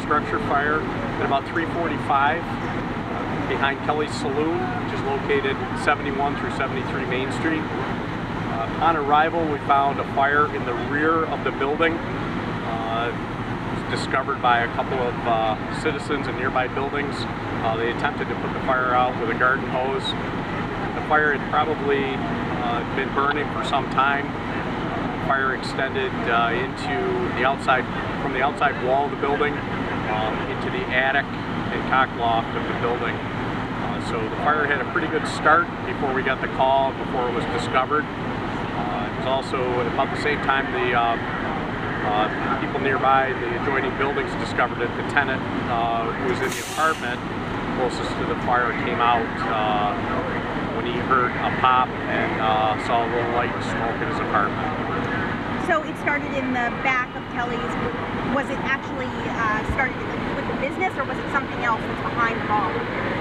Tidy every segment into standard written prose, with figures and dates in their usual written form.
structure fire at about 3:45 behind Kelly's Saloon, which is located 71 through 73 Main Street. On arrival, we found a fire in the rear of the building. It was discovered by a couple of citizens in nearby buildings. They attempted to put the fire out with a garden hose. The fire had probably been burning for some time. Fire extended into the outside, from the outside wall of the building into the attic and cock loft of the building. So the fire had a pretty good start before we got the call, before it was discovered. It was also at about the same time the people nearby, the adjoining buildings, discovered that the tenant who was in the apartment closest to the fire came out when he heard a pop and saw a little light and smoke in his apartment. So it started in the back of Kelly's. Was it actually started with the business, or was it something else that's behind the bar?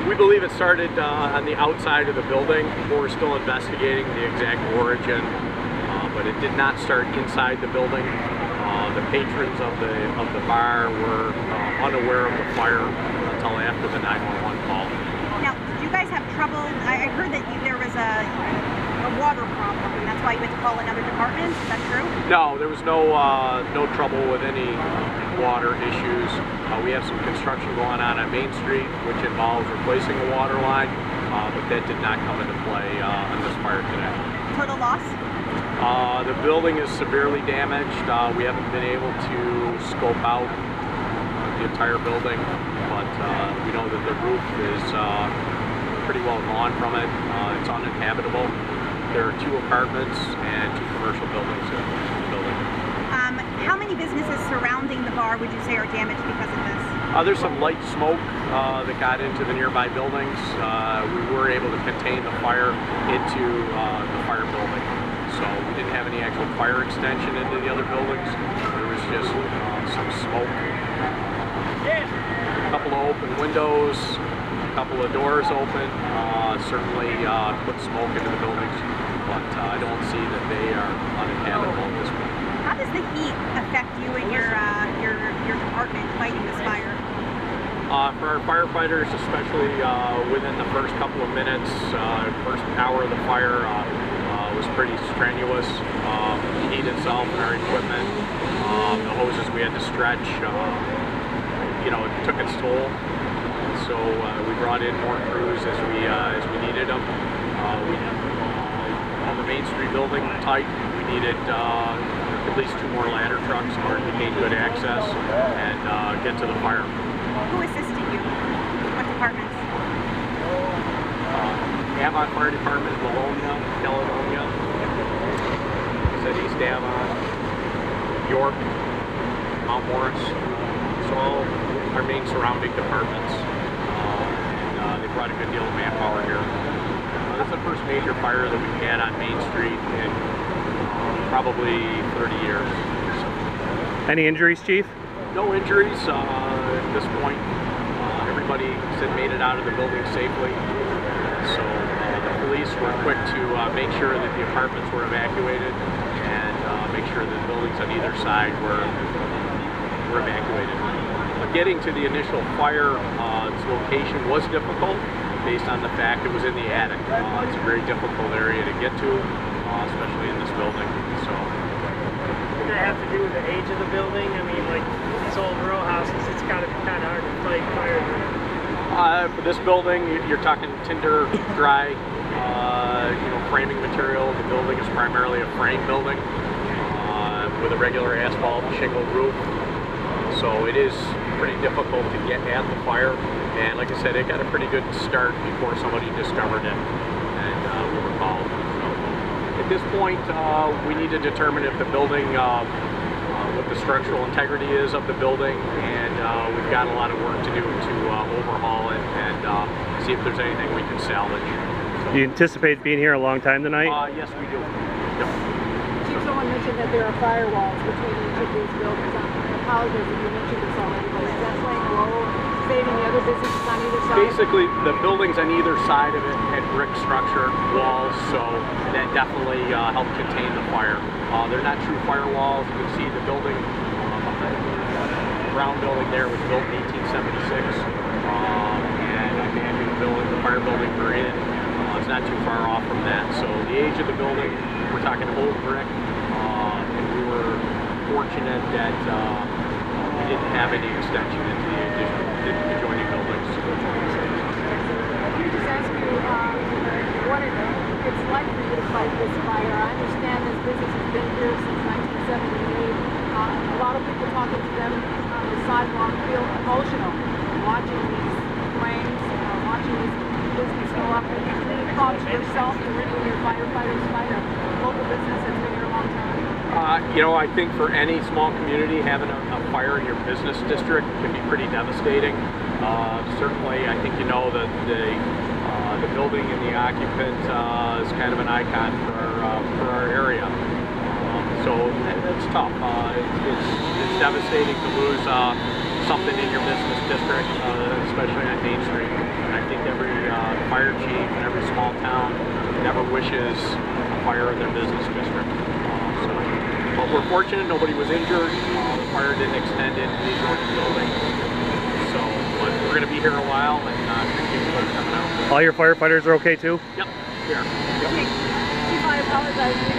We believe it started on the outside of the building. We're still investigating the exact origin, but it did not start inside the building. The patrons of the bar were unaware of the fire until after the 911 call. Now, did you guys have trouble? I heard that there was a water problem, and that's why you had to call another department. Is that true? No, there was no trouble with any water issues. We have some construction going on Main Street, which involves replacing a water line, but that did not come into play on this fire today. Total loss? The building is severely damaged. We haven't been able to scope out the entire building, but we know that the roof is pretty well gone from it. It's uninhabitable. There are 2 apartments and 2 commercial buildings in the building. How many businesses surrounding the bar would you say are damaged because of this? There's some light smoke that got into the nearby buildings. We were able to contain the fire into the fire building. So we didn't have any actual fire extension into the other buildings. There was just some smoke. A couple of open windows, a couple of doors open, certainly put smoke into the buildings, but I don't see that they are uninhabitable at this point. How does the heat affect you and your department fighting this fire? For our firefighters, especially within the first couple of minutes, first hour of the fire, was pretty strenuous. The heat itself and our equipment, the hoses we had to stretch, it took its toll. So we brought in more crews as we needed them. On the Main Street building tight, we needed at least 2 more ladder trucks in order to gain good access and get to the fire. Who assisted you? What departments? Avon Fire Department, Livonia, Caledonia, East Avon, York, Mount Morris. So all our main surrounding departments. They brought a good deal of manpower here. This is the first major fire that we've had on Main Street in probably 30 years. So. Any injuries, Chief? No injuries at this point. Everybody made it out of the building safely. So the police were quick to make sure that the apartments were evacuated and make sure that the buildings on either side were evacuated. Getting to the initial fire, its location was difficult based on the fact it was in the attic. It's a very difficult area to get to, especially in this building. So. Does that have to do with the age of the building? I mean, like these old row houses, it's got to be kind of hard to fight fire. For this building, you're talking tinder, dry, framing material. The building is primarily a frame building with a regular asphalt shingle roof. So it is pretty difficult to get at the fire, and like I said, it got a pretty good start before somebody discovered it and we were called. So at this point, we need to determine if the building, what the structural integrity is of the building, and we've got a lot of work to do to overhaul it and see if there's anything we can salvage. So, do you anticipate being here a long time tonight? Yes, we do. Yep. Chief, someone mentioned that there are firewalls between each of these buildings. I apologize if you mentioned this already, but is that playing a role in saving the other businesses on either side? Basically, the buildings on either side of it had brick structure walls, so that definitely helped contain the fire. They're not true firewalls. You can see the building brown building there was built in 1876, and I imagine the fire building we're in is not too far off from that. So the age of the building, we're talking old brick, and we were fortunate that we didn't have any extension into the adjoining buildings. Let me just ask you what it's like for you to fight this fire. I understand this business has been here since 1978. A lot of people talking to them on the sidewalk feel emotional watching these flames, watching this business go up. Have you really thought to yourself to really your firefighters fight a local business that's been here a long time? You know, I think for any small community, having a fire in your business district can be pretty devastating. Certainly, I think you know that the building and the occupant is kind of an icon for our area. So it's tough. It's devastating to lose something in your business district, especially on Main Street. And I think every fire chief and every small town never wishes a fire in their business district. But we're fortunate, nobody was injured. The fire didn't extend into the adjoining building. So, but we're going to be here a while and keep coming out. All your firefighters are okay too? Yep, here. Yep. Chief, I apologize.